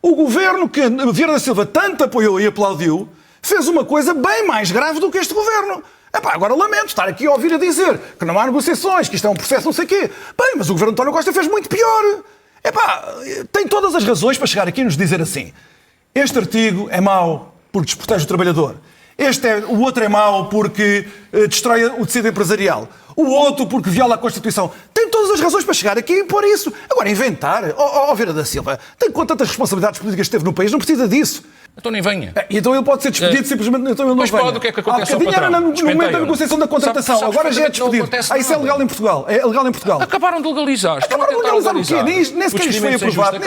O governo que Vieira da Silva tanto apoiou e aplaudiu fez uma coisa bem mais grave do que este governo. Agora lamento estar aqui a ouvir a dizer que não há negociações, que isto é um processo não sei o quê. Bem, mas o governo de António Costa fez muito pior. Tem todas as razões para chegar aqui e nos dizer assim: este artigo é mau porque desprotege o trabalhador. O outro é mau porque destrói o tecido empresarial. O outro porque viola a Constituição. Tem todas as razões para chegar aqui e pôr isso. Agora, inventar. Vieira da Silva, tem com tantas responsabilidades políticas que teve no país, não precisa disso. Então nem venha. Então ele pode ser despedido simplesmente. Então ele mas não pode, o que é que acontece ao patrão? Era no momento da negociação da contratação. Sabe Agora já é despedido. Isso é legal em Portugal. É legal em Portugal. Acabaram de legalizar. Acabaram de legalizar o quê? Nem sequer isto foi aprovado.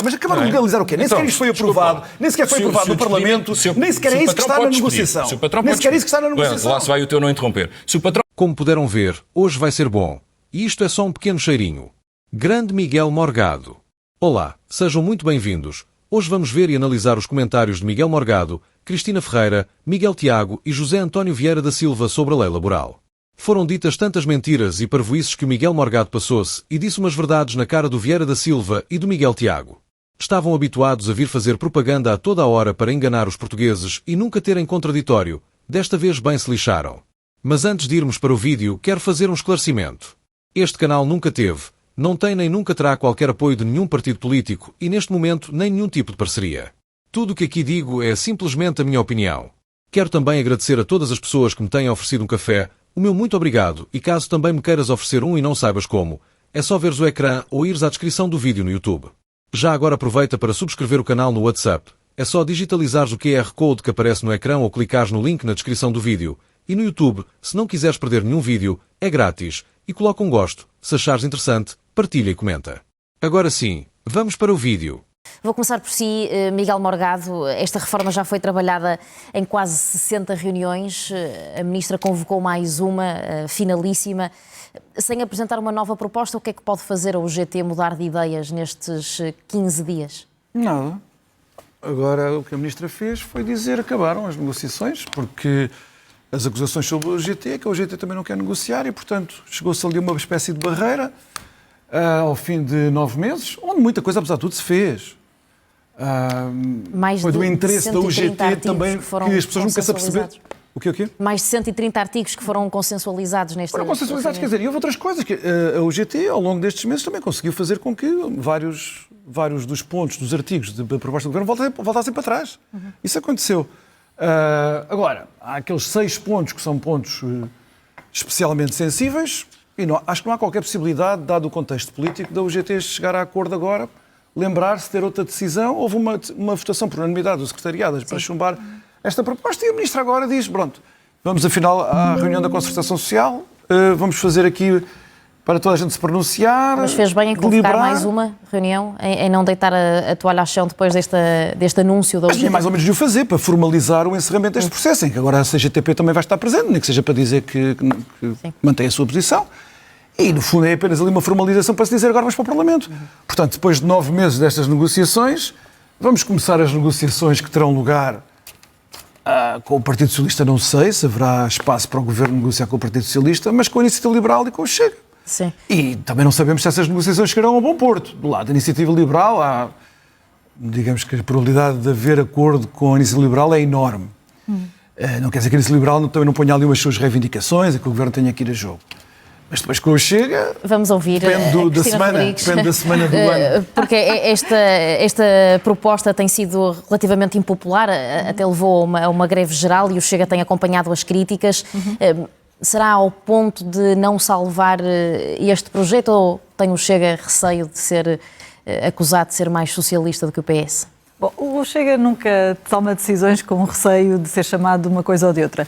Mas acabaram de legalizar o quê? Nem sequer isto foi aprovado. Nem sequer foi aprovado no Parlamento. Nem sequer é isso que está na negociação. Nem sequer é isso que está na negociação. Lá se vai o teu não interromper. Se o patrão... Como puderam ver, hoje vai ser bom. E isto é só um pequeno cheirinho. Grande Miguel Morgado. Olá, sejam muito bem-vindos. Hoje vamos ver e analisar os comentários de Miguel Morgado, Cristina Ferreira, Miguel Tiago e José António Vieira da Silva sobre a lei laboral. Foram ditas tantas mentiras e parvoíces que o Miguel Morgado passou-se e disse umas verdades na cara do Vieira da Silva e do Miguel Tiago. Estavam habituados a vir fazer propaganda a toda a hora para enganar os portugueses e nunca terem contraditório. Desta vez bem se lixaram. Mas antes de irmos para o vídeo, quero fazer um esclarecimento. Este canal nunca teve, não tem nem nunca terá qualquer apoio de nenhum partido político e neste momento nem nenhum tipo de parceria. Tudo o que aqui digo é simplesmente a minha opinião. Quero também agradecer a todas as pessoas que me têm oferecido um café, o meu muito obrigado, e caso também me queiras oferecer um e não saibas como, é só veres o ecrã ou ires à descrição do vídeo no YouTube. Já agora aproveita para subscrever o canal no WhatsApp. É só digitalizares o QR Code que aparece no ecrã ou clicares no link na descrição do vídeo. E no YouTube, se não quiseres perder nenhum vídeo, é grátis. E coloca um gosto. Se achares interessante, partilha e comenta. Agora sim, vamos para o vídeo. Vou começar por si, Miguel Morgado. Esta reforma já foi trabalhada em quase 60 reuniões. A Ministra convocou mais uma, finalíssima. Sem apresentar uma nova proposta, o que é que pode fazer a UGT mudar de ideias nestes 15 dias? Nada. Agora, o que a Ministra fez foi dizer que acabaram as negociações, porque as acusações sobre a UGT é que a UGT também não quer negociar e, portanto, chegou-se ali uma espécie de barreira ao fim de 9 meses, onde muita coisa, apesar de tudo, se fez. Foi do interesse da UGT também que as pessoas nunca se aperceberam. O quê? Mais de 130 artigos que foram consensualizados nesta... Foram consensualizados, quer dizer, e houve outras coisas. Que a UGT, ao longo destes meses, também conseguiu fazer com que vários dos pontos, dos artigos da proposta do Governo voltassem para trás. Isso aconteceu. Agora, há aqueles 6 pontos que são pontos especialmente sensíveis e acho que não há qualquer possibilidade, dado o contexto político, da UGT chegar a acordo agora, lembrar-se, ter outra decisão. Houve uma votação por unanimidade do Secretariado para chumbar esta proposta e a Ministra agora diz, pronto, vamos afinal à reunião da Concertação Social, vamos fazer aqui para toda a gente se pronunciar. Mas fez bem em convocar mais uma reunião, em não deitar a toalha ao chão depois deste anúncio da UGT? Mas tinha mais ou menos de o fazer para formalizar o encerramento deste processo, em que agora a CGTP também vai estar presente, nem que seja para dizer que mantém a sua posição. E, no fundo, é apenas ali uma formalização para se dizer agora vamos para o Parlamento. Portanto, depois de 9 meses destas negociações, vamos começar as negociações que terão lugar com o Partido Socialista. Não sei se haverá espaço para o Governo negociar com o Partido Socialista, mas com a Iniciativa Liberal e com o Chega. Sim. E também não sabemos se essas negociações chegarão a bom porto. Do lado da Iniciativa Liberal, digamos que a probabilidade de haver acordo com a Iniciativa Liberal é enorme. Não quer dizer que a Iniciativa Liberal também não ponha ali umas suas reivindicações e que o Governo tenha que ir a jogo. Mas depois que o Chega, vamos ouvir depende da semana do ano. Porque esta proposta tem sido relativamente impopular, até levou a uma greve geral e o Chega tem acompanhado as críticas. Será ao ponto de não salvar este projeto ou tem o Chega receio de ser acusado de ser mais socialista do que o PS? Bom, o Chega nunca toma decisões com receio de ser chamado de uma coisa ou de outra.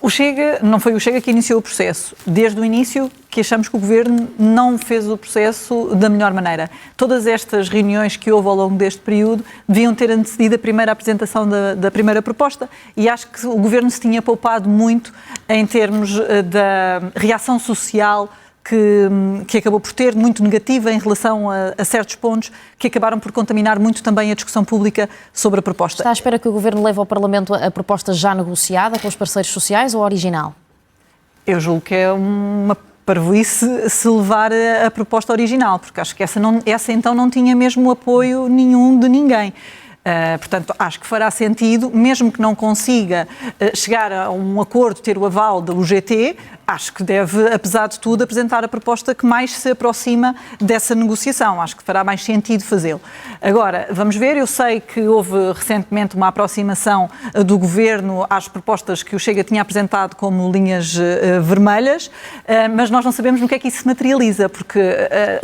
O Chega, não foi o Chega que iniciou o processo. Desde o início que achamos que o Governo não fez o processo da melhor maneira. Todas estas reuniões que houve ao longo deste período deviam ter antecedido a primeira apresentação da primeira proposta e acho que o Governo se tinha poupado muito em termos da reação social que acabou por ter, muito negativa em relação a certos pontos que acabaram por contaminar muito também a discussão pública sobre a proposta. Está à espera que o Governo leve ao Parlamento a proposta já negociada com os parceiros sociais ou a original? Eu julgo que é uma parvoíce se levar a proposta original, porque acho que essa então não tinha mesmo apoio nenhum de ninguém. Portanto, acho que fará sentido, mesmo que não consiga chegar a um acordo, ter o aval da UGT, acho que deve, apesar de tudo, apresentar a proposta que mais se aproxima dessa negociação. Acho que fará mais sentido fazê-lo. Agora, vamos ver, eu sei que houve recentemente uma aproximação do Governo às propostas que o Chega tinha apresentado como linhas vermelhas, mas nós não sabemos no que é que isso se materializa, porque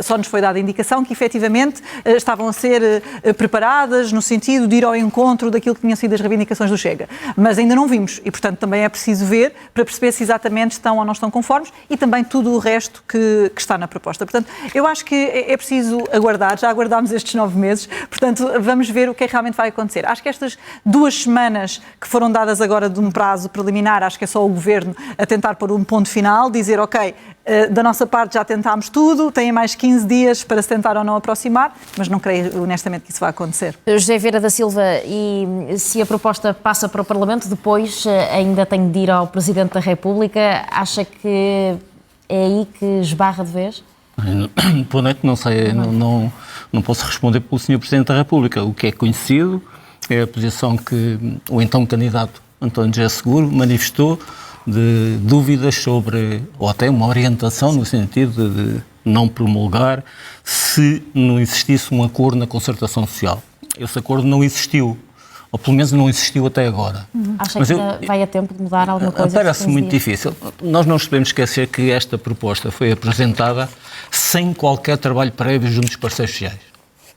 só nos foi dada a indicação que efetivamente estavam a ser preparadas no sentido de ir ao encontro daquilo que tinham sido as reivindicações do Chega. Mas ainda não vimos e, portanto, também é preciso ver para perceber se exatamente estão ou não estão conformes e também tudo o resto que está na proposta. Portanto, eu acho que é preciso aguardar, já aguardámos estes 9 meses, portanto, vamos ver o que é que realmente vai acontecer. Acho que estas 2 semanas que foram dadas agora de um prazo preliminar, acho que é só o Governo a tentar pôr um ponto final, dizer, ok, da nossa parte já tentámos tudo, têm mais 15 dias para se tentar ou não aproximar, mas não creio honestamente que isso vai acontecer. José Vieira da Silva, e se a proposta passa para o Parlamento, depois ainda tem de ir ao Presidente da República, acha que é aí que esbarra de vez? Boa noite, não sei, não posso responder pelo Sr. Presidente da República. O que é conhecido é a posição que o então candidato António José Seguro manifestou de dúvidas sobre, ou até uma orientação no sentido de não promulgar se não existisse um acordo na concertação social. Esse acordo não existiu, ou pelo menos não existiu até agora. Acha que vai a tempo de mudar alguma coisa? Parece muito difícil. Nós não nos podemos esquecer que esta proposta foi apresentada sem qualquer trabalho prévio junto dos parceiros sociais.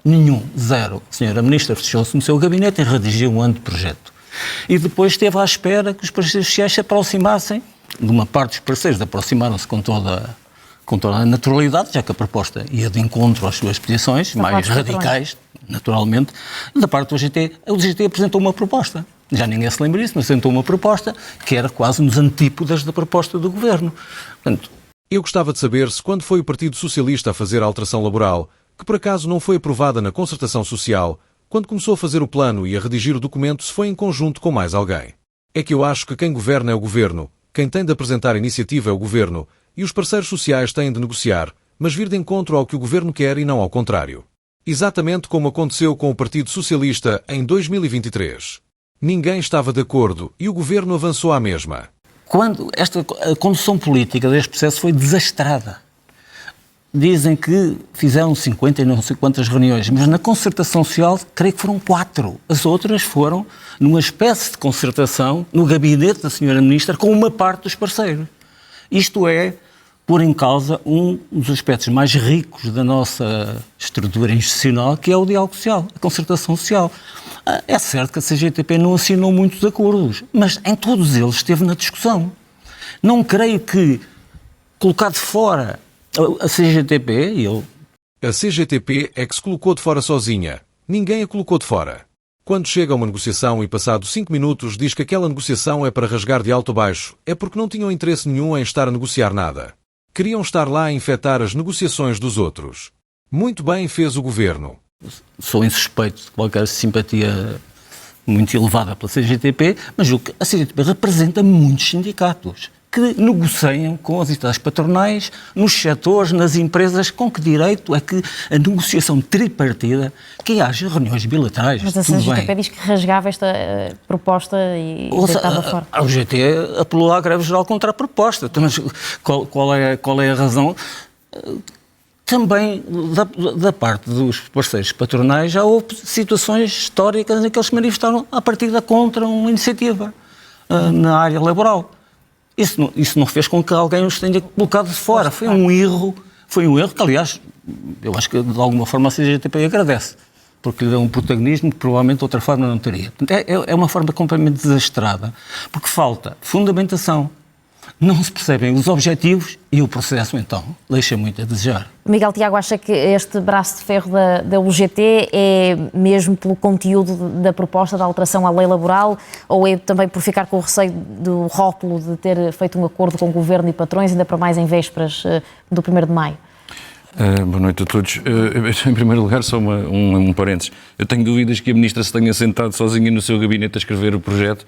Nenhum, zero. A senhora Ministra fechou-se no seu gabinete e redigiu um anteprojeto. E depois esteve à espera que os parceiros sociais se aproximassem, de uma parte dos parceiros aproximaram-se com toda a naturalidade, já que a proposta ia de encontro às suas posições, mais radicais, naturalmente. Da parte do UGT, o UGT apresentou uma proposta. Já ninguém se lembra disso, mas apresentou uma proposta que era quase nos antípodas da proposta do Governo. Portanto, eu gostava de saber se quando foi o Partido Socialista a fazer a alteração laboral, que por acaso não foi aprovada na concertação social, quando começou a fazer o plano e a redigir o documento, se foi em conjunto com mais alguém. É que eu acho que quem governa é o Governo, quem tem de apresentar a iniciativa é o Governo, e os parceiros sociais têm de negociar, mas vir de encontro ao que o Governo quer e não ao contrário. Exatamente como aconteceu com o Partido Socialista em 2023. Ninguém estava de acordo e o Governo avançou à mesma. A condução política deste processo foi desastrada. Dizem que fizeram 50 e não sei quantas reuniões, mas na concertação social creio que foram 4. As outras foram numa espécie de concertação no gabinete da senhora Ministra com uma parte dos parceiros. Isto é pôr em causa um dos aspectos mais ricos da nossa estrutura institucional, que é o diálogo social, a concertação social. É certo que a CGTP não assinou muitos acordos, mas em todos eles esteve na discussão. Não creio que colocar de fora a CGTP, A CGTP é que se colocou de fora sozinha. Ninguém a colocou de fora. Quando chega a uma negociação e passado 5 minutos diz que aquela negociação é para rasgar de alto a baixo, é porque não tinham interesse nenhum em estar a negociar nada. Queriam estar lá a infectar as negociações dos outros. Muito bem fez o Governo. Sou insuspeito de qualquer simpatia muito elevada pela CGTP, mas a CGTP representa muitos sindicatos que negociam com as entidades patronais, nos setores, nas empresas. Com que direito é que a negociação tripartida, que haja reuniões bilaterais, mas a CGTP diz que rasgava esta proposta e deitava fora. A UGT apelou à greve geral contra a proposta. Mas qual é a razão? Também, da parte dos parceiros patronais, já houve situações históricas em que eles se manifestaram à partida contra uma iniciativa na área laboral. Isso não fez com que alguém os tenha colocado de fora. Foi um erro que, aliás, eu acho que de alguma forma a CGTP agradece, porque lhe deu um protagonismo que provavelmente de outra forma não teria. É uma forma completamente desastrada, porque falta fundamentação, não se percebem os objetivos e o processo, então, deixa muito a desejar. Miguel Tiago acha que este braço de ferro da UGT é mesmo pelo conteúdo da proposta da alteração à lei laboral, ou é também por ficar com o receio do rótulo de ter feito um acordo com o Governo e patrões, ainda para mais em vésperas do 1º de maio? Boa noite a todos. Em primeiro lugar, só um parênteses. Eu tenho dúvidas que a Ministra se tenha sentado sozinha no seu gabinete a escrever o projeto,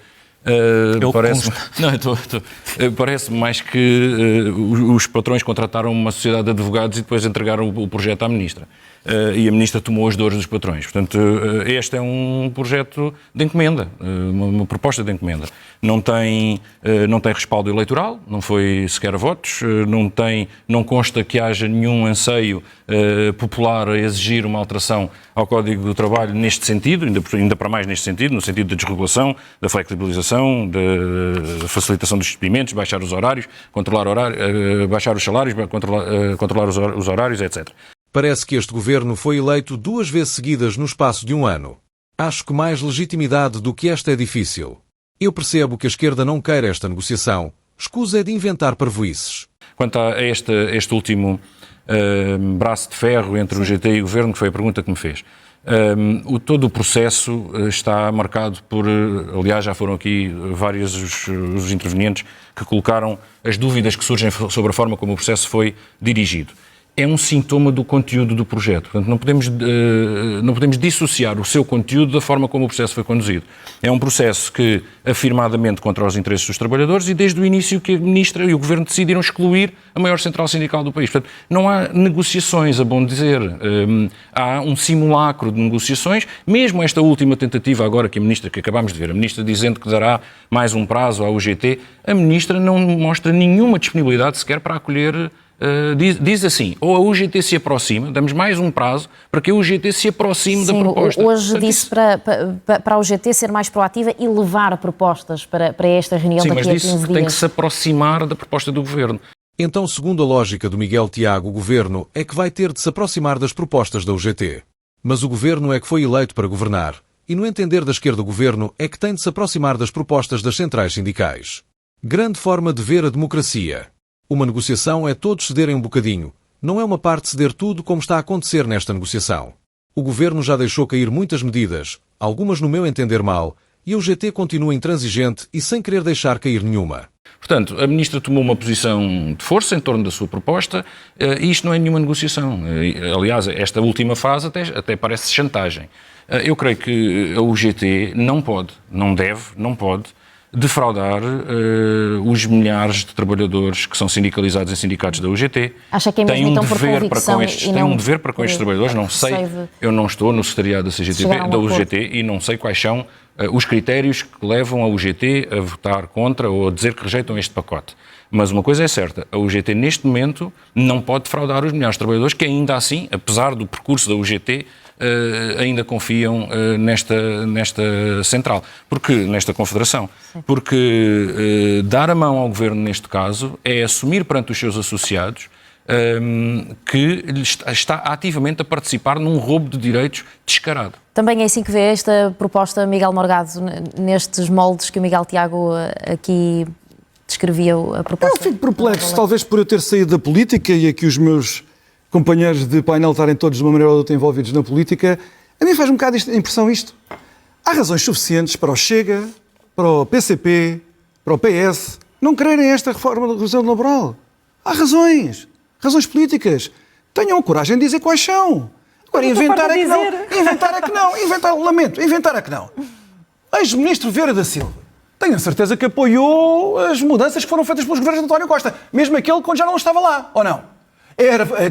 Parece mais que os patrões contrataram uma sociedade de advogados e depois entregaram o projeto à Ministra. E a Ministra tomou as dores dos patrões. Portanto, este é um projeto de encomenda, uma proposta de encomenda. Não tem respaldo eleitoral, não foi sequer a votos, não consta que haja nenhum anseio popular a exigir uma alteração ao Código do Trabalho neste sentido, ainda para mais neste sentido, no sentido da desregulação, da flexibilização, da facilitação dos despedimentos, baixar os horários, baixar os salários, controlar os horários, etc. Parece que este governo foi eleito 2 vezes seguidas no espaço de um ano. Acho que mais legitimidade do que esta é difícil. Eu percebo que a esquerda não queira esta negociação. Escusa é de inventar parvoíces. Quanto a este último braço de ferro entre o GT e o Governo, que foi a pergunta que me fez, todo o processo está marcado por... Aliás, já foram aqui vários os intervenientes que colocaram as dúvidas que surgem sobre a forma como o processo foi dirigido. É um sintoma do conteúdo do projeto. Portanto, não podemos dissociar o seu conteúdo da forma como o processo foi conduzido. É um processo que, afirmadamente, contra os interesses dos trabalhadores e desde o início que a Ministra e o Governo decidiram excluir a maior central sindical do país. Portanto, não há negociações, a bom dizer. Há um simulacro de negociações. Mesmo esta última tentativa agora que a Ministra, que acabámos de ver, a Ministra dizendo que dará mais um prazo à UGT, a Ministra não mostra nenhuma disponibilidade sequer para acolher. Diz assim, ou a UGT se aproxima, damos mais um prazo para que a UGT se aproxime da proposta. Hoje Portanto, disse para a UGT ser mais proativa e levar propostas para esta reunião daqui a 15 dias. Sim, mas disse que tem que se aproximar da proposta do Governo. Então, segundo a lógica do Miguel Tiago, o Governo é que vai ter de se aproximar das propostas da UGT. Mas o Governo é que foi eleito para governar. E no entender da esquerda, o Governo é que tem de se aproximar das propostas das centrais sindicais. Grande forma de ver a democracia. Uma negociação é todos cederem um bocadinho. Não é uma parte ceder tudo como está a acontecer nesta negociação. O Governo já deixou cair muitas medidas, algumas no meu entender mal, e a UGT continua intransigente e sem querer deixar cair nenhuma. Portanto, a Ministra tomou uma posição de força em torno da sua proposta e isto não é nenhuma negociação. Aliás, esta última fase até parece chantagem. Eu creio que a UGT não pode defraudar os milhares de trabalhadores que são sindicalizados em sindicatos da UGT. Acha que é mesmo então por convicção tem um dever para com estes trabalhadores, não sei, eu não estou no secretariado da CGTB, da UGT, e não sei quais são os critérios que levam a UGT a votar contra ou a dizer que rejeitam este pacote. Mas uma coisa é certa, a UGT neste momento não pode defraudar os milhares de trabalhadores que ainda assim, apesar do percurso da UGT, ainda confiam nesta central, nesta confederação. Porque dar a mão ao Governo neste caso é assumir perante os seus associados que está ativamente a participar num roubo de direitos descarado. Também é assim que vê esta proposta, Miguel Morgado, nestes moldes que o Miguel Tiago aqui descrevia a proposta? Eu fico perplexo, talvez por eu ter saído da política e aqui os meus companheiros de painel estarem todos de uma maneira ou de outra envolvidos na política. A mim faz um bocado impressão isto. Há razões suficientes para o Chega, para o PCP, para o PS, não quererem esta reforma da legislação laboral. Há razões políticas. Tenham coragem de dizer quais são. Agora, inventar é que não. Ex-ministro Vieira da Silva, tenho a certeza que apoiou as mudanças que foram feitas pelos governos de António Costa, mesmo aquele quando já não estava lá, ou não?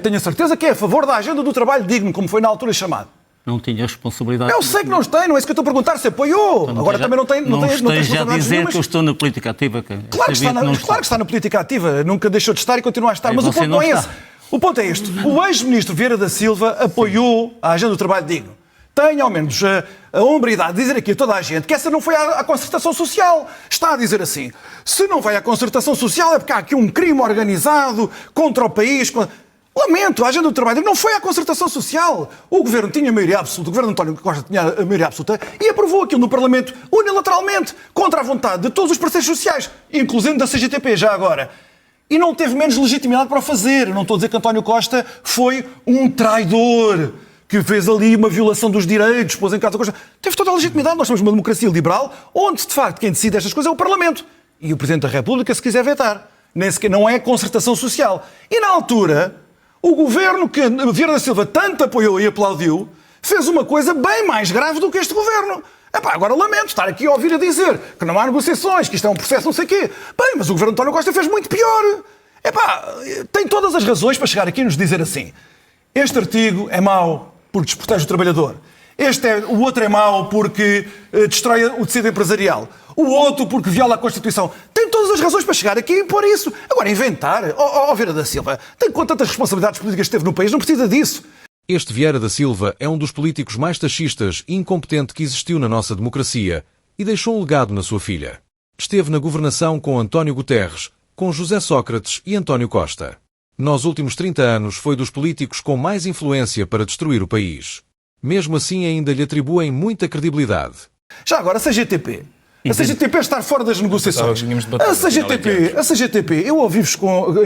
Tenho a certeza que é a favor da agenda do trabalho digno, como foi na altura chamado. Não tinha responsabilidade. Eu sei que não tem, não é isso que eu estou a perguntar, se apoiou. Então, agora também não tem esteja a dizer que eu estou na política ativa. Claro que está na política ativa, nunca deixou de estar e continua a estar, mas o ponto não é esse. O ponto é este. O ex-ministro Vieira da Silva apoiou a agenda do trabalho digno. Tenha ao menos a hombridade de dizer aqui a toda a gente que essa não foi à concertação social. Está a dizer assim, se não vai à concertação social é porque há aqui um crime organizado contra o país. Lamento, a agenda do trabalho não foi à concertação social. O Governo tinha maioria absoluta, o Governo de António Costa tinha a maioria absoluta e aprovou aquilo no Parlamento unilateralmente, contra a vontade de todos os parceiros sociais, inclusive da CGTP já agora. E não teve menos legitimidade para o fazer. Não estou a dizer que António Costa foi um traidor, que fez ali uma violação dos direitos, pôs em causa a Costa. Teve toda a legitimidade. Nós somos uma democracia liberal, onde, de facto, quem decide estas coisas é o Parlamento. E o Presidente da República, se quiser vetar. Nem sequer, não é concertação social. E, na altura, o Governo que Vieira da Silva tanto apoiou e aplaudiu, fez uma coisa bem mais grave do que este Governo. Epá, agora lamento estar aqui a ouvir a dizer que não há negociações, que isto é um processo não sei o quê. Bem, mas o governo de António Costa fez muito pior. Epá, tem todas as razões para chegar aqui e nos dizer assim: este artigo é mau porque desprotege o trabalhador. O outro é mau porque destrói o tecido empresarial. O outro porque viola a Constituição. Tem todas as razões para chegar aqui e pôr isso. Agora, inventar. Vieira da Silva, tem com tantas responsabilidades políticas que teve no país, não precisa disso. Este Vieira da Silva é um dos políticos mais taxistas e incompetente que existiu na nossa democracia e deixou um legado na sua filha. Esteve na governação com António Guterres, com José Sócrates e António Costa. Nos últimos 30 anos foi dos políticos com mais influência para destruir o país. Mesmo assim, ainda lhe atribuem muita credibilidade. Já agora, a CGTP. A CGTP estar fora das negociações. A CGTP, eu ouvi-vos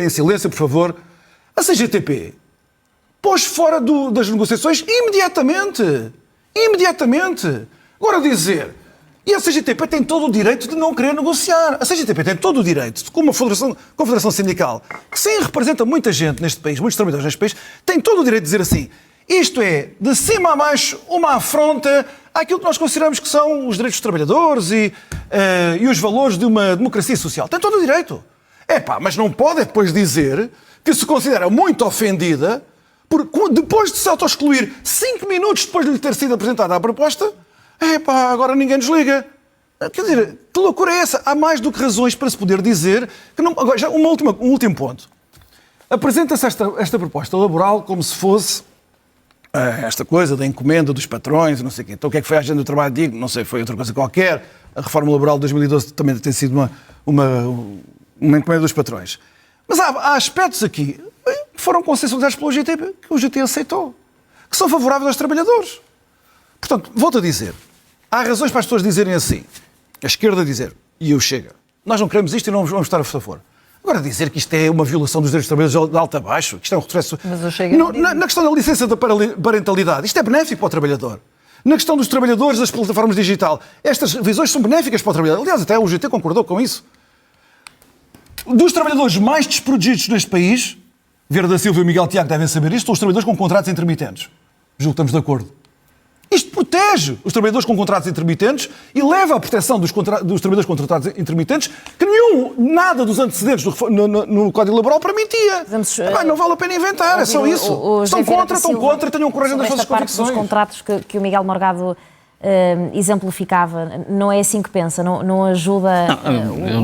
em silêncio, por favor. A CGTP pôs fora das negociações imediatamente. Imediatamente. Agora dizer, e a CGTP tem todo o direito de não querer negociar. A CGTP tem todo o direito, como uma confederação sindical, que sim representa muita gente neste país, muitos trabalhadores neste país, tem todo o direito de dizer assim: isto é, de cima a baixo, uma afronta àquilo que nós consideramos que são os direitos dos trabalhadores e os valores de uma democracia social. Tem todo o direito. Mas não pode depois dizer que se considera muito ofendida porque depois de se auto-excluir 5 minutos depois de lhe ter sido apresentada a proposta, agora ninguém nos liga. Quer dizer, que loucura é essa? Há mais do que razões para se poder dizer que não... Agora, já um último ponto. Apresenta-se esta proposta laboral como se fosse esta coisa da encomenda dos patrões e não sei o quê. Então o que é que foi a agenda do trabalho digno? Não sei, foi outra coisa qualquer. A reforma laboral de 2012 também tem sido uma encomenda dos patrões. Mas há aspectos aqui que foram consensualizados pelo GT, que o GT aceitou, que são favoráveis aos trabalhadores. Portanto, volto a dizer, há razões para as pessoas dizerem assim, a esquerda dizer, e eu Chega, nós não queremos isto e não vamos estar a favor. Agora, dizer que isto é uma violação dos direitos dos trabalhadores de alto a baixo, que isto é um retrocesso... Mas eu Chega na questão da licença da parentalidade, isto é benéfico para o trabalhador. Na questão dos trabalhadores das plataformas digital, estas visões são benéficas para o trabalhador. Aliás, até o GT concordou com isso. Dos trabalhadores mais desprotegidos neste país, Vieira da Silva e Miguel Tiago devem saber isto, são os trabalhadores com contratos intermitentes. Julgo que estamos de acordo. Isto protege os trabalhadores com contratos intermitentes e leva à proteção dos trabalhadores com contratos intermitentes que nada dos antecedentes no Código Laboral permitia. Não vale a pena inventar, é só isso. Estão contra, tenham coragem das vossas convicções. Os contratos que o Miguel Morgado exemplificava, não é assim que pensa? Não ajuda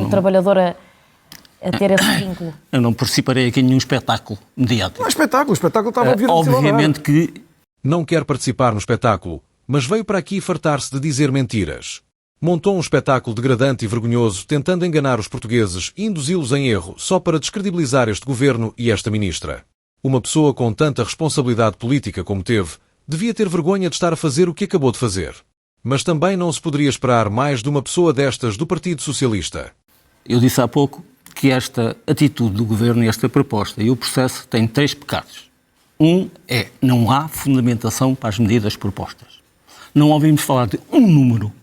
o trabalhador a ter esse vínculo? Eu não participarei aqui em nenhum espetáculo mediático. Não é espetáculo, o espetáculo estava a vir obviamente que... Não quer participar no espetáculo, mas veio para aqui fartar-se de dizer mentiras. Montou um espetáculo degradante e vergonhoso, tentando enganar os portugueses e induzi-los em erro, só para descredibilizar este governo e esta ministra. Uma pessoa com tanta responsabilidade política como teve, devia ter vergonha de estar a fazer o que acabou de fazer. Mas também não se poderia esperar mais de uma pessoa destas do Partido Socialista. Eu disse há pouco que esta atitude do governo e esta proposta e o processo têm 3 pecados. Um é, não há fundamentação para as medidas propostas. Não ouvimos falar de um número,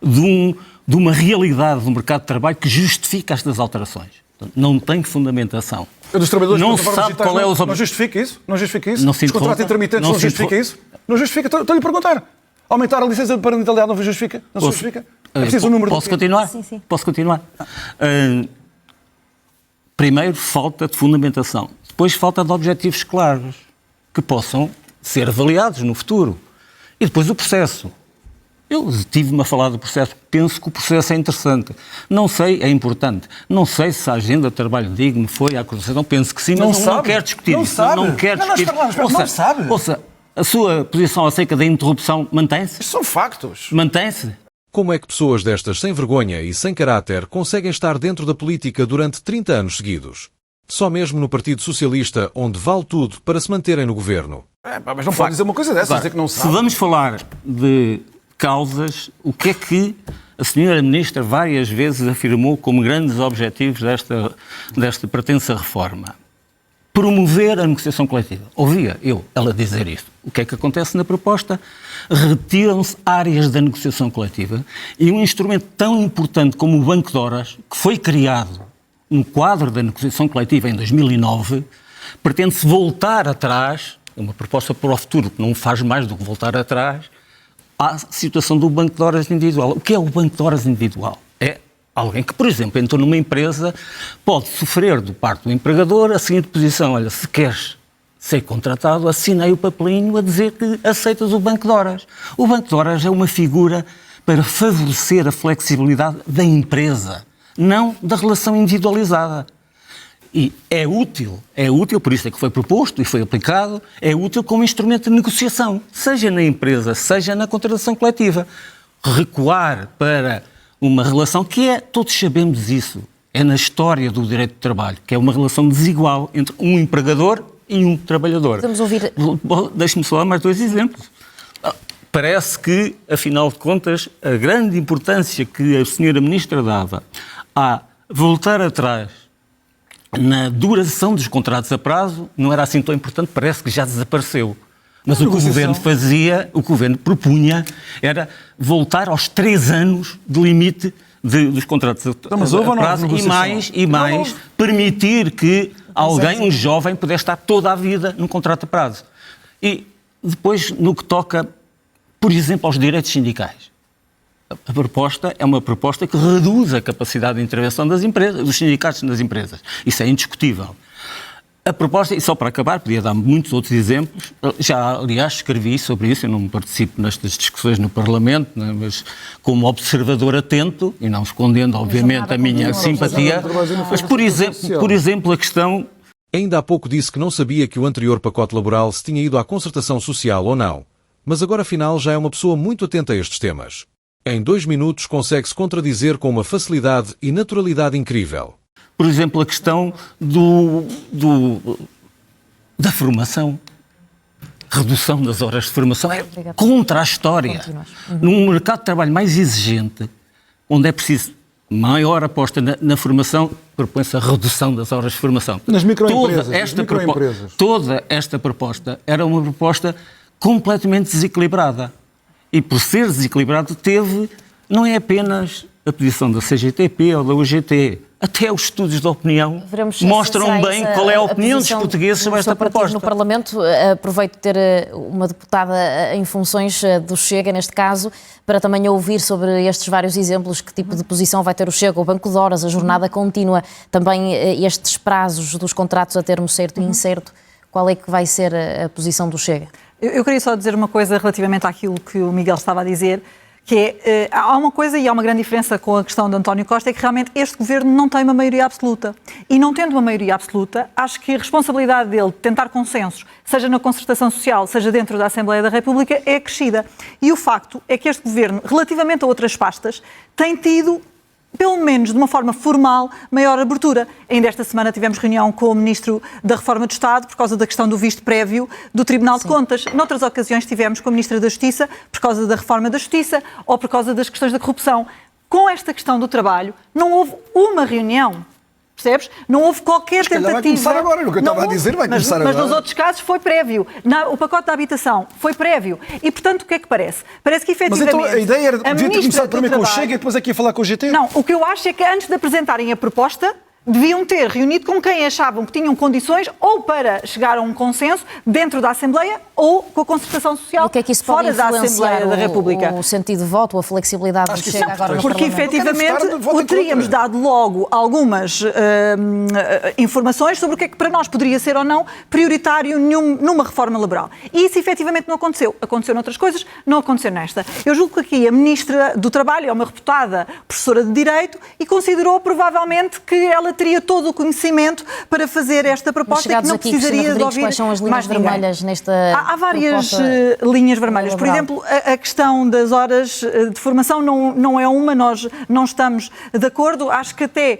de uma realidade do mercado de trabalho que justifica estas alterações. Portanto, não tem fundamentação. Dos trabalhadores não se sabe qual é os... Não justifica isso? Não justifica isso? Não se os contratos intermitentes não justifica isso? Não justifica? Estou-lhe a perguntar. Aumentar a licença de parentalidade não justifica? Não se justifica? É preciso um número... Posso continuar? Sim. Posso continuar? Primeiro, falta de fundamentação. Depois, falta de objetivos claros que possam ser avaliados no futuro. E depois o processo. Eu tive-me a falar do processo, penso que o processo é interessante. Não sei, é importante. Não sei se a agenda de trabalho digno foi à acusação, penso que sim, mas não quero discutir isso. Não quero discutir. Não sabe. Ouça, a sua posição acerca da interrupção mantém-se? Isto são factos. Mantém-se? Como é que pessoas destas sem vergonha e sem caráter conseguem estar dentro da política durante 30 anos seguidos? Só mesmo no Partido Socialista, onde vale tudo para se manterem no governo. Mas não pode dizer uma coisa dessas, dizer que não sabe. Se vamos falar de causas, o que é que a senhora Ministra várias vezes afirmou como grandes objetivos desta pretensa reforma? Promover a negociação coletiva. Ouvia ela dizer isto. O que é que acontece na proposta? Retiram-se áreas da negociação coletiva e um instrumento tão importante como o Banco de Horas, que foi criado no quadro da negociação coletiva em 2009, pretende-se voltar atrás, uma proposta para o futuro que não faz mais do que voltar atrás, à situação do banco de horas individual. O que é o banco de horas individual? É alguém que, por exemplo, entrou numa empresa, pode sofrer do parte do empregador a seguinte posição: olha, se queres ser contratado, assinei o papelinho a dizer que aceitas o banco de horas. O banco de horas é uma figura para favorecer a flexibilidade da empresa, não da relação individualizada. E é útil, por isso é que foi proposto e foi aplicado, é útil como instrumento de negociação, seja na empresa, seja na contratação coletiva. Recuar para uma relação que é, todos sabemos isso, é na história do direito do trabalho, que é uma relação desigual entre um empregador e um trabalhador. Vamos ouvir. Deixe-me só dar mais 2 exemplos. Parece que, afinal de contas, a grande importância que a senhora Ministra dava a voltar atrás na duração dos contratos a prazo não era assim tão importante, parece que já desapareceu. Mas o que o Governo fazia, o que o Governo propunha, era voltar aos 3 anos de limite dos contratos a prazo e mais permitir que alguém, um jovem, pudesse estar toda a vida num contrato a prazo. E depois, no que toca, por exemplo, aos direitos sindicais, a proposta é uma proposta que reduz a capacidade de intervenção das empresas, dos sindicatos nas empresas. Isso é indiscutível. A proposta, e só para acabar, podia dar muitos outros exemplos, já, aliás, escrevi sobre isso, eu não participo nestas discussões no Parlamento, né, mas como observador atento, e não escondendo, obviamente, a minha simpatia, mas, por exemplo, a questão... Ainda há pouco disse que não sabia que o anterior pacote laboral se tinha ido à concertação social ou não, mas agora, afinal, já é uma pessoa muito atenta a estes temas. Em 2 minutos consegue-se contradizer com uma facilidade e naturalidade incrível. Por exemplo, a questão da formação. Redução das horas de formação é contra a história. Num mercado de trabalho mais exigente, onde é preciso maior aposta na formação, propõe-se a redução das horas de formação. Nas microempresas. Toda esta proposta era uma proposta completamente desequilibrada. E por ser desequilibrado não é apenas a posição da CGTP ou da UGT, até os estudos de opinião mostram bem qual é a opinião dos portugueses sobre esta proposta. No Parlamento, aproveito de ter uma deputada em funções do Chega, neste caso, para também ouvir sobre estes vários exemplos, que tipo de posição vai ter o Chega, o banco de horas, a jornada contínua, também estes prazos dos contratos a termo certo e incerto. Qual é que vai ser a posição do Chega? Eu queria só dizer uma coisa relativamente àquilo que o Miguel estava a dizer, que é, há uma coisa e há uma grande diferença com a questão de António Costa, é que realmente este governo não tem uma maioria absoluta. E não tendo uma maioria absoluta, acho que a responsabilidade dele de tentar consensos, seja na concertação social, seja dentro da Assembleia da República, é acrescida. E o facto é que este governo, relativamente a outras pastas, tem tido, pelo menos de uma forma formal, maior abertura. Ainda esta semana tivemos reunião com o Ministro da Reforma do Estado por causa da questão do visto prévio do Tribunal de Contas. Noutras ocasiões tivemos com a Ministra da Justiça por causa da Reforma da Justiça ou por causa das questões da corrupção. Com esta questão do trabalho, não houve uma reunião. Percebes? Não houve qualquer tentativa. Vai começar agora, o que eu estava a dizer vai começar agora. Mas nos outros casos foi prévio. O pacote da habitação foi prévio. E, portanto, o que é que parece? Parece que, efetivamente... Mas então a ideia era devia ter começado primeiro com o Chega e depois aqui a falar com o GT? Não, o que eu acho é que antes de apresentarem a proposta, deviam ter reunido com quem achavam que tinham condições ou para chegar a um consenso dentro da Assembleia ou com a concertação social que é que isso fora da Assembleia da República. O sentido de voto, a flexibilidade do Chega agora no porque Parlamento. efetivamente teríamos dado logo algumas informações sobre o que é que para nós poderia ser ou não prioritário numa reforma laboral. E isso efetivamente não aconteceu. Aconteceu noutras coisas, não aconteceu nesta. Eu julgo que aqui a Ministra do Trabalho é uma reputada professora de Direito e considerou provavelmente que ela teria todo o conhecimento para fazer esta proposta e que não precisaria de ouvir quais são as linhas vermelhas nesta Há várias linhas vermelhas. Por exemplo, a questão das horas de formação não é uma, nós não estamos de acordo. Acho que até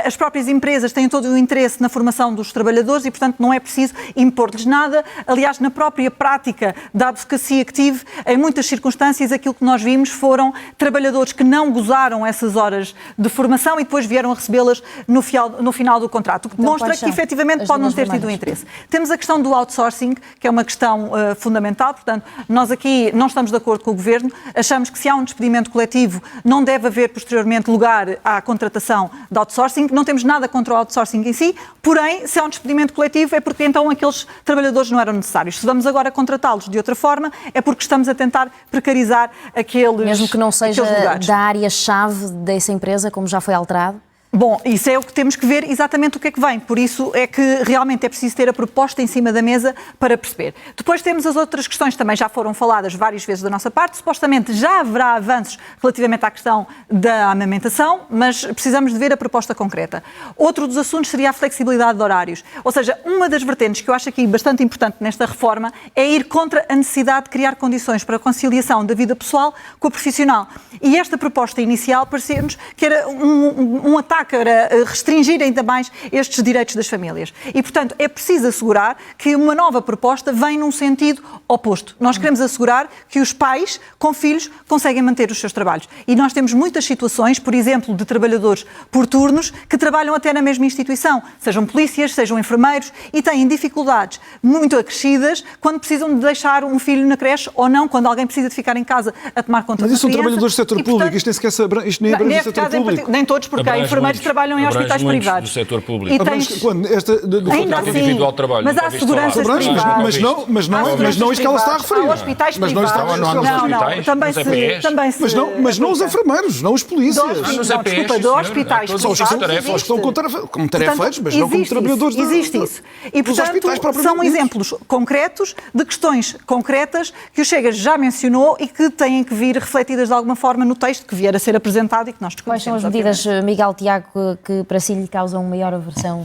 as próprias empresas têm todo o interesse na formação dos trabalhadores e, portanto, não é preciso impor-lhes nada. Aliás, na própria prática da advocacia que tive, em muitas circunstâncias, aquilo que nós vimos foram trabalhadores que não gozaram essas horas de formação e depois vieram a recebê-las no final no final do contrato, o que demonstra quais que são efetivamente as pode não linhas ter tido um vermelhas? interesse. Temos a questão do outsourcing, que é uma questão fundamental, portanto, nós aqui não estamos de acordo com o Governo, achamos que se há um despedimento coletivo não deve haver posteriormente lugar à contratação de outsourcing, não temos nada contra o outsourcing em si, porém, se há um despedimento coletivo é porque então aqueles trabalhadores não eram necessários. Se vamos agora contratá-los de outra forma, é porque estamos a tentar precarizar aqueles Mesmo que não seja lugares. da área-chave dessa empresa, como já foi alterado? Bom, isso é o que temos que ver exatamente o que é que vem. Por isso é que realmente é preciso ter a proposta em cima da mesa para perceber. Depois temos as outras questões, também já foram faladas várias vezes da nossa parte. Supostamente já haverá avanços relativamente à questão da amamentação, mas precisamos de ver a proposta concreta. Outro dos assuntos seria a flexibilidade de horários. Ou seja, uma das vertentes que eu acho aqui bastante importante nesta reforma é ir contra a necessidade de criar condições para a conciliação da vida pessoal com a profissional. E esta proposta inicial parecia-nos que era um ataque para restringir ainda mais estes direitos das famílias. E, portanto, é preciso assegurar que uma nova proposta vem num sentido oposto. Nós queremos assegurar que os pais com filhos conseguem manter os seus trabalhos. E nós temos muitas situações, por exemplo, de trabalhadores por turnos que trabalham até na mesma instituição, sejam polícias, sejam enfermeiros, e têm dificuldades muito acrescidas quando precisam de deixar um filho na creche ou não, quando alguém precisa de ficar em casa a tomar conta da criança. Mas isso são trabalhadores do setor público, portanto, isto nem sequer isto nem abrange o setor público. Nem todos, porque há enfermeiros que trabalham em hospitais privados. do setor público. E tens... Quando esta do Ainda contrato assim, individual de trabalho, mas nunca há ouviste seguranças falar. privadas. Mas não isto que ela está a referir. Há hospitais Mas não privados. está- não há nos hospitais, também nos se, EPS. também se Mas não os enfermeiros, não os polícias. nos Não, EPS, desculpa, de senhor. hospítais Todos São os que privados. estão, são os que estão como tarefeiros, mas não como existe trabalhadores isso, existe isso. E, dos portanto, hospitais propriamente são ditos. exemplos concretos de questões concretas que o Chega já mencionou e que têm que vir refletidas de alguma forma no texto que vier a ser apresentado e que nós Quais são desconhecemos. as medidas, Miguel Tiago, que para si lhe causam maior aversão?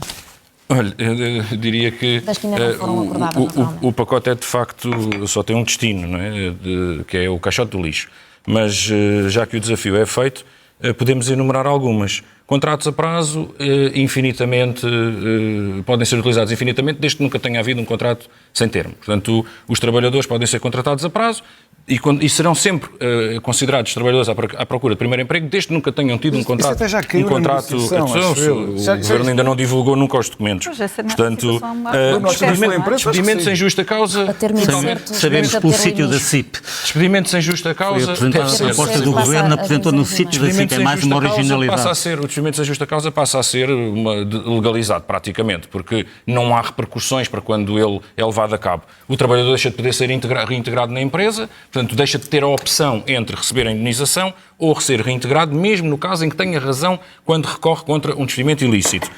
Olha, eu diria que Das que ainda não foram acordadas, naturalmente. o pacote é de facto, só tem um destino, não é? Que é o caixote do lixo. Mas já que o desafio é feito, podemos enumerar algumas. Contratos a prazo infinitamente, podem ser utilizados infinitamente, desde que nunca tenha havido um contrato sem termo. Portanto, os trabalhadores podem ser contratados a prazo e serão sempre considerados trabalhadores à procura de primeiro emprego, desde que nunca tenham tido um contrato. até já caiu na negociação, acho eu. O Já- Governo ainda não divulgou nunca os documentos. Pois, essa não é Portanto, situação má. Nós temos uma empresa, acho que despedimentos sim. em justa causa, Para termos Sabemos pelo sítio da CIP. despedimentos em justa Foi causa, apresentada deve a ser. proposta do Passa Governo, a apresentou no 20 sítio da CIP. Despedimentos É em mais justa uma causa originalidade. os despedimentos em justa causa passa a ser legalizado praticamente, porque não há repercussões para quando ele é levado a cabo. O trabalhador deixa de poder ser reintegrado na empresa, portanto deixa de ter a opção entre receber a indemnização ou ser reintegrado, mesmo no caso em que tenha razão quando recorre contra um despedimento ilícito.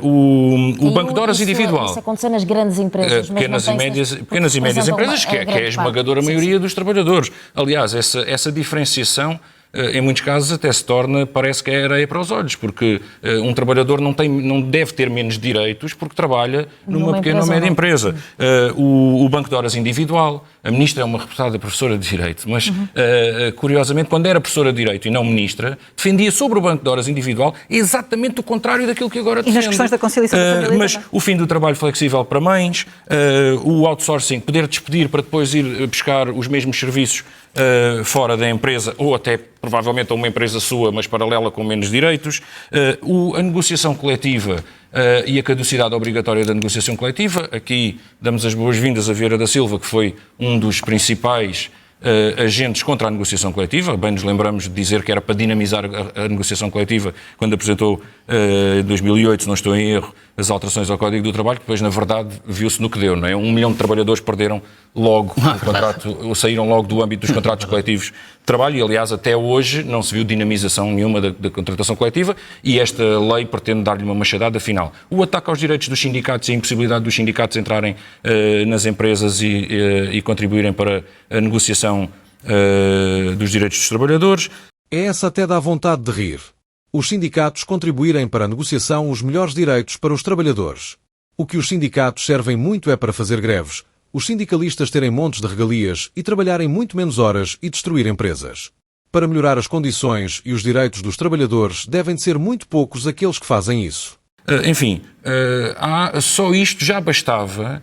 O banco de horas individual. Isso acontece nas grandes empresas. mas Pequenas não e tem- médias porque empresas, representam que é a grande esmagadora parte. Sim, maioria dos trabalhadores. Aliás, essa diferenciação, em muitos casos, até se torna, parece que é areia para os olhos, porque um trabalhador não deve ter menos direitos porque trabalha numa pequena ou média empresa. O banco de horas individual, a ministra é uma reputada professora de Direito, mas, curiosamente, quando era professora de Direito e não ministra, defendia sobre o banco de horas individual exatamente o contrário daquilo que agora defende. nas questões da conciliação da família Mas também. o fim do trabalho flexível para mães, o outsourcing, poder despedir para depois ir buscar os mesmos serviços fora da empresa, ou até provavelmente a uma empresa sua, mas paralela com menos direitos, a negociação coletiva e a caducidade obrigatória da negociação coletiva. Aqui damos as boas-vindas a Vieira da Silva, que foi um dos principais agentes contra a negociação coletiva. Bem nos lembramos de dizer que era para dinamizar a negociação coletiva quando apresentou em 2008, se não estou em erro, as alterações ao Código do Trabalho, que depois, na verdade, viu-se no que deu, não é? 1 milhão de trabalhadores perderam logo o contrato, ou saíram logo do âmbito dos contratos coletivos de trabalho e, aliás, até hoje não se viu dinamização nenhuma da contratação coletiva e esta lei pretende dar-lhe uma machadada final. O ataque aos direitos dos sindicatos e a impossibilidade dos sindicatos entrarem nas empresas e contribuírem para a negociação dos direitos dos trabalhadores. É essa até dá vontade de rir. Os sindicatos contribuírem para a negociação os melhores direitos para os trabalhadores. O que os sindicatos servem muito é para fazer greves, os sindicalistas terem montes de regalias e trabalharem muito menos horas e destruir empresas. Para melhorar as condições e os direitos dos trabalhadores, devem de ser muito poucos aqueles que fazem isso. Enfim, só isto já bastava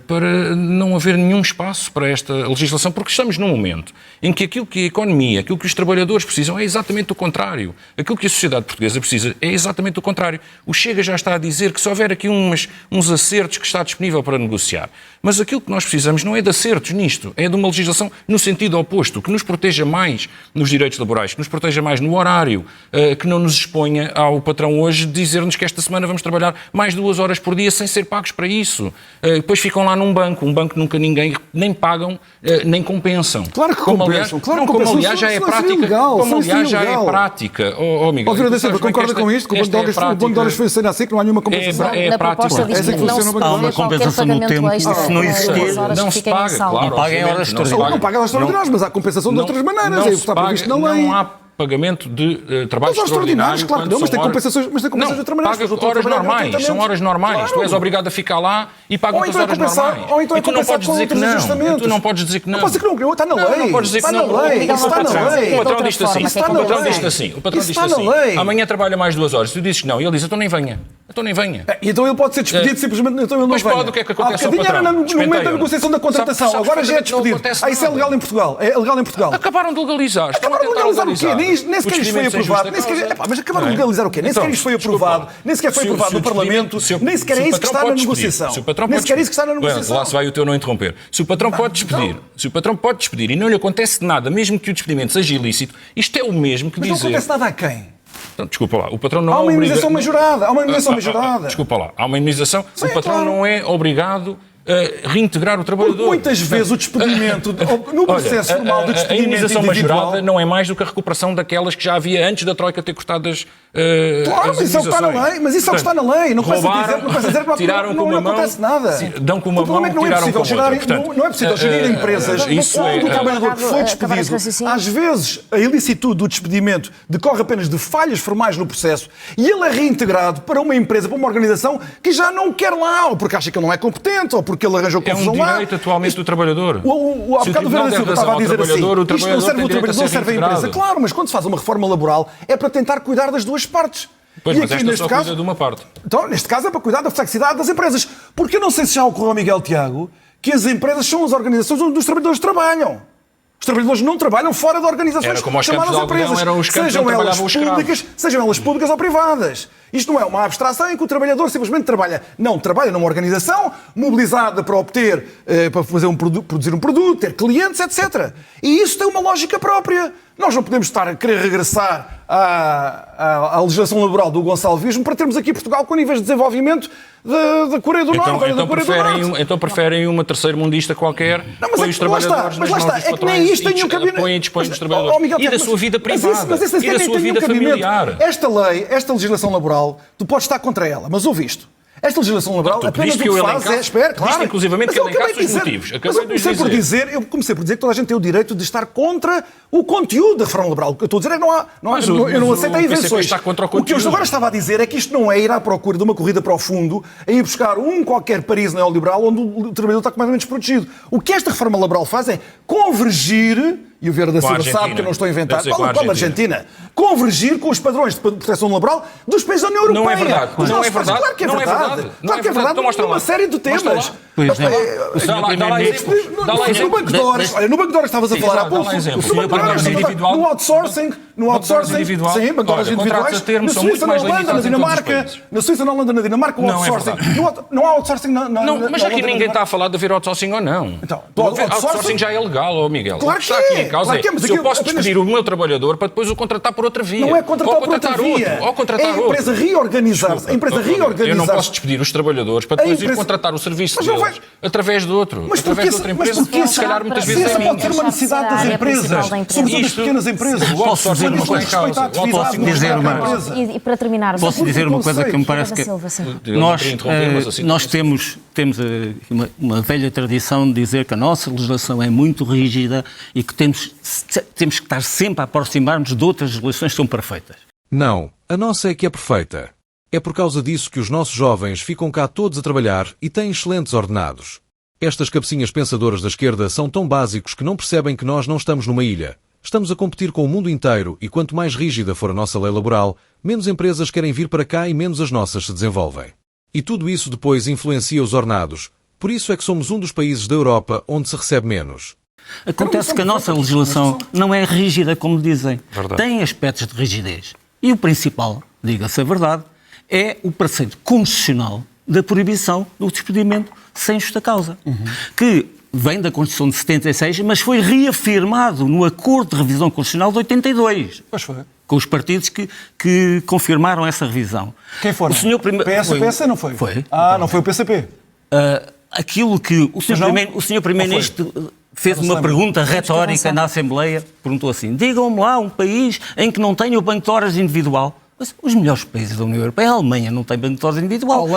para não haver nenhum espaço para esta legislação, porque estamos num momento em que aquilo que a economia, aquilo que os trabalhadores precisam é exatamente o contrário. Aquilo que a sociedade portuguesa precisa é exatamente o contrário. O Chega já está a dizer que se houver aqui uns acertos que está disponível para negociar. Mas aquilo que nós precisamos não é de acertos nisto, é de uma legislação no sentido oposto, que nos proteja mais nos direitos laborais, que nos proteja mais no horário, que não nos exponha ao patrão hoje dizer-nos que esta semana vamos trabalhar mais 2 horas por dia sem ser pagos para isso. Depois ficam lá num banco nunca ninguém nem pagam, nem compensam. Claro que compensam, como aliás já é prática. Como aliás já é prática. Miguel, concorda com isto? Que o Banco de Horas foi cena assim que não há nenhuma compensação. Na proposta diz que não se Há uma compensação no tempo, se não existir, não se paga, claro. Não paga em horas extraordinárias. Não paga horas extraordinárias, mas há compensação de outras maneiras. Está previsto na lei. Não há pagamento de trabalho extraordinário. Claro que não, mas tem compensações de outra maneira. Paga horas normais, são horas normais. Claro. Tu és obrigado a ficar lá e pagas as horas normais. Ou então é e tu não podes compensado dizer que com não. outros ajustamentos. Tu não podes dizer que não. Não podes dizer que não, está na lei. Não podes dizer que está não. Na lei. Está na lei. O patrão diz-te assim. Está O na patrão lei. diz-te assim. O patrão Isso diz-te está na assim. lei. Amanhã trabalha mais 2 horas. Tu dizes que não. E ele diz, então nem venha. Então nem venha. E então ele pode ser despedido simplesmente, então ele não Mas venha. pode, o que é que acontece ao bocadinho patrão? era no momento da negociação da contratação, Sabes agora já é perfeitamente que não despedido. acontece Isso é nada. legal em Portugal. É legal em Portugal. Acabaram de legalizar. Acabaram de legalizar o quê? Nem sequer isto foi aprovado. Mas acabaram de legalizar o quê? Nem sequer isto foi aprovado. Nem sequer foi aprovado no Parlamento. Nem sequer é isso que está na negociação. Nem sequer é isso que está na negociação. Lá se vai o teu não interromper. Se o patrão pode despedir e não lhe acontece nada, mesmo que o despedimento seja ilícito, isto é o mesmo que Mas não dizer... acontece nada a quem? Então, desculpa lá, o patrão não Há uma é imunização majorada. Há uma imunização Ah, majorada. Desculpa lá, há uma imunização. Sim, O patrão claro. não é obrigado a reintegrar o trabalhador. Muitas vezes o despedimento, no processo formal de A despedimento indenização individual... majorada não é mais do que a recuperação daquelas que já havia antes da Troika ter cortado as Claro, mas isso é o que está na lei. Mas isso é o que está na lei. Não posso dizer que não acontece nada. Dão com uma O problema é mão, que não é tiraram com possível outra. gerir, Portanto, não é possível gerir empresas isso onde o trabalhador que foi Acabar este despedido, raciocínio. às vezes a ilicitude do despedimento decorre apenas de falhas formais no processo e ele é reintegrado para uma empresa, para uma organização que já não quer lá, ou porque acha que ele não é competente, ou porque ele arranjou é um confusão lá. direito atualmente do trabalhador. Há bocado o Fernando Silva estava a dizer assim, isto não serve ao trabalhador, serve à empresa. Claro, mas quando se faz uma reforma laboral é para tentar cuidar das duas partes. Pois, E mas aqui, esta neste só caso, cuida de uma parte. Então, neste caso é para cuidar da flexibilidade das empresas. Porque eu não sei se já ocorreu ao Miguel Tiago que as empresas são as organizações onde os trabalhadores trabalham. Os trabalhadores não trabalham fora de organizações Era como os chamadas campos de algodão, empresas, eram os campos sejam onde elas trabalhavam os escravos. sejam elas públicas ou privadas. Isto não é uma abstração em que o trabalhador simplesmente trabalha. Não, trabalha numa organização mobilizada para obter, para fazer produzir um produto, ter clientes, etc. E isso tem uma lógica própria. Nós não podemos estar a querer regressar à legislação laboral do gonçalvismo para termos aqui Portugal com níveis de desenvolvimento da Coreia do Norte. Então preferem uma terceira-mundista qualquer, põe os trabalhadores nas mãos dos patrões e põe e dispõe dos trabalhadores. E da sua vida privada, e da sua vida familiar. Esta lei, esta legislação laboral, tu podes estar contra ela, mas ouve isto. Esta legislação laboral apenas o que faz é... Espera, claro. Inclusivamente que elencasse os motivos. Mas eu comecei por dizer que toda a gente tem o direito de estar contra o conteúdo da reforma laboral. O que eu estou a dizer é que eu não aceito invenções. O que eu agora estava a dizer é que isto não é ir à procura de uma corrida para o fundo, a ir buscar qualquer Paris neoliberal onde o trabalhador está completamente desprotegido. O que esta reforma laboral faz é convergir... E o Vieira da Silva sabe que eu não estou a inventar. Qual a Argentina? Convergir com os padrões de proteção laboral dos países da União Europeia. Não é verdade. Não é verdade. Claro que é verdade. Claro que é verdade. Numa série de temas. No Banco de Horas, olha, no Banco de Horas estavas a falar há pouco. No outsourcing. Sim, Banco de Horas individuais. Na Suíça, na Holanda, na Dinamarca. Na Suíça, na Holanda, na Dinamarca, o outsourcing. Não há outsourcing na Não, mas aqui ninguém está a falar de haver outsourcing ou não. Outsourcing já é legal, Miguel. Claro que é. Se eu posso despedir o meu trabalhador para depois o contratar por outra via. Não é contratar por outra via. Ou contratar outro. É a empresa reorganizar-se. Eu não posso despedir os trabalhadores para depois ir contratar o serviço deles através de outro. Através de outra empresa. Se calhar muitas vezes é minha. Pode ser uma necessidade das empresas. Sobretudo das pequenas empresas. Posso dizer uma coisa? E para terminarmos... Posso dizer uma coisa que me parece que... Nós temos uma velha tradição de dizer que a nossa legislação é muito rígida e que temos que estar sempre a aproximar-nos de outras legislações que são perfeitas. Não, a nossa é que é perfeita. É por causa disso que os nossos jovens ficam cá todos a trabalhar e têm excelentes ordenados. Estas cabecinhas pensadoras da esquerda são tão básicos que não percebem que nós não estamos numa ilha. Estamos a competir com o mundo inteiro e quanto mais rígida for a nossa lei laboral, menos empresas querem vir para cá e menos as nossas se desenvolvem. E tudo isso depois influencia os ordenados, Por isso é que somos um dos países da Europa onde se recebe menos. Acontece que a nossa legislação não é rígida, como dizem. Verdade. Tem aspectos de rigidez. E o principal, diga-se a verdade, é o preceito constitucional da proibição do despedimento sem justa causa, que vem da Constituição de 76, mas foi reafirmado no Acordo de Revisão Constitucional de 82. Pois foi. Com os partidos que confirmaram essa revisão. Quem foram? O senhor PS não foi? Foi. Não foi o PCP? Aquilo que o senhor Primeiro-Ministro fez uma pergunta retórica na Assembleia, perguntou assim, digam-me lá um país em que não tenha o banco de horas individual. Mas os melhores países da União Europeia, a Alemanha não tem banco de horas individual,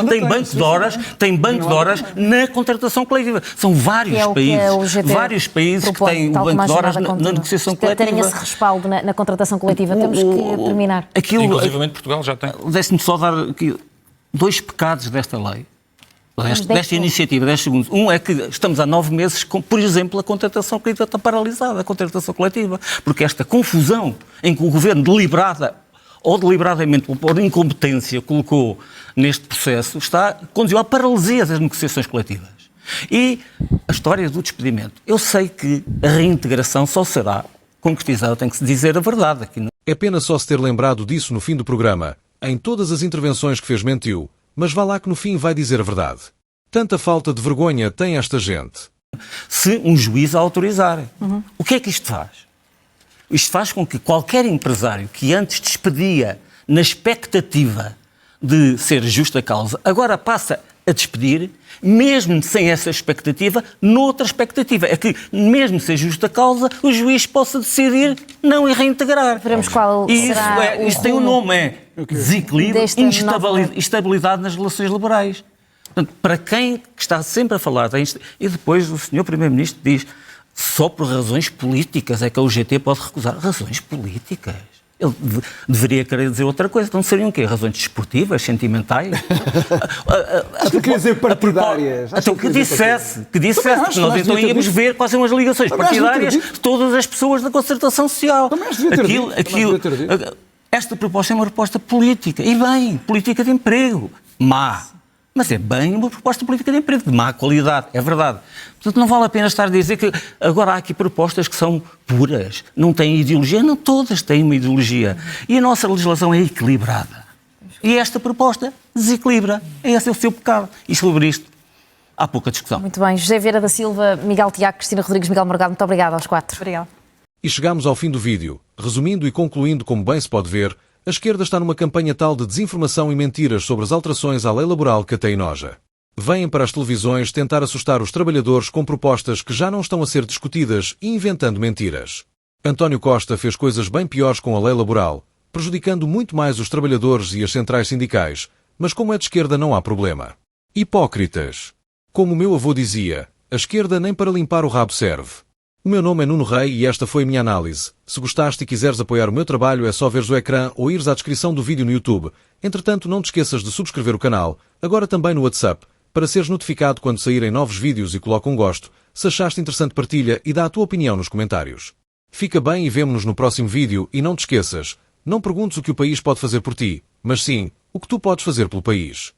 tem banco de horas na contratação coletiva. São vários países que têm o banco de horas na negociação coletiva. Terem esse respaldo na contratação coletiva. Temos que terminar. Inclusivamente Portugal já tem. Deixe-me só dar aqui 2 pecados desta lei. Desta iniciativa, 10 segundos. Um é que estamos há 9 meses com, por exemplo, a contratação coletiva está paralisada, a contratação coletiva, porque esta confusão em que o Governo deliberadamente, por incompetência, colocou neste processo, conduziu à paralisia das negociações coletivas. E a história do despedimento. Eu sei que a reintegração só será concretizada, tem que se dizer a verdade. Aqui não... É pena só se ter lembrado disso no fim do programa. Em todas as intervenções que fez mentiu, mas vá lá que no fim vai dizer a verdade. Tanta falta de vergonha tem esta gente. Se um juiz a autorizar. O que é que isto faz? Isto faz com que qualquer empresário que antes despedia na expectativa de ser justa causa, agora passa a despedir, mesmo sem essa expectativa, noutra expectativa. É que, mesmo sem justa causa, o juiz possa decidir não reintegrar. Veremos qual será isso tem um nome, desequilíbrio, instabilidade nas relações laborais. Portanto, para quem está sempre a falar e depois o Sr. Primeiro-Ministro diz só por razões políticas é que a UGT pode recusar. Razões políticas? Ele deveria querer dizer outra coisa. Então seriam o quê? Razões desportivas, sentimentais? Acho que quer dizer partidárias. Então que dissesse, que nós então íamos ver quais são as ligações partidárias de todas as pessoas da concertação social. Esta proposta é uma proposta política. E bem, política de emprego. Mas é bem uma proposta política de emprego, de má qualidade, é verdade. Portanto, não vale a pena estar a dizer que agora há aqui propostas que são puras, não têm ideologia, não todas têm uma ideologia. E a nossa legislação é equilibrada. E esta proposta desequilibra. Esse é o seu pecado. E sobre isto há pouca discussão. Muito bem. José Vieira da Silva, Miguel Tiago, Cristina Rodrigues, Miguel Morgado, muito obrigado aos 4. Obrigado. E chegamos ao fim do vídeo. Resumindo e concluindo, como bem se pode ver, a esquerda está numa campanha tal de desinformação e mentiras sobre as alterações à lei laboral que até enoja. Vêm para as televisões tentar assustar os trabalhadores com propostas que já não estão a ser discutidas e inventando mentiras. António Costa fez coisas bem piores com a lei laboral, prejudicando muito mais os trabalhadores e as centrais sindicais, mas como é de esquerda não há problema. Hipócritas. Como o meu avô dizia, a esquerda nem para limpar o rabo serve. O meu nome é Nuno Rei e esta foi a minha análise. Se gostaste e quiseres apoiar o meu trabalho é só veres o ecrã ou ires à descrição do vídeo no YouTube. Entretanto, não te esqueças de subscrever o canal, agora também no WhatsApp, para seres notificado quando saírem novos vídeos e coloca um gosto. Se achaste interessante, partilha e dá a tua opinião nos comentários. Fica bem e vemo-nos no próximo vídeo e não te esqueças, não perguntes o que o país pode fazer por ti, mas sim, o que tu podes fazer pelo país.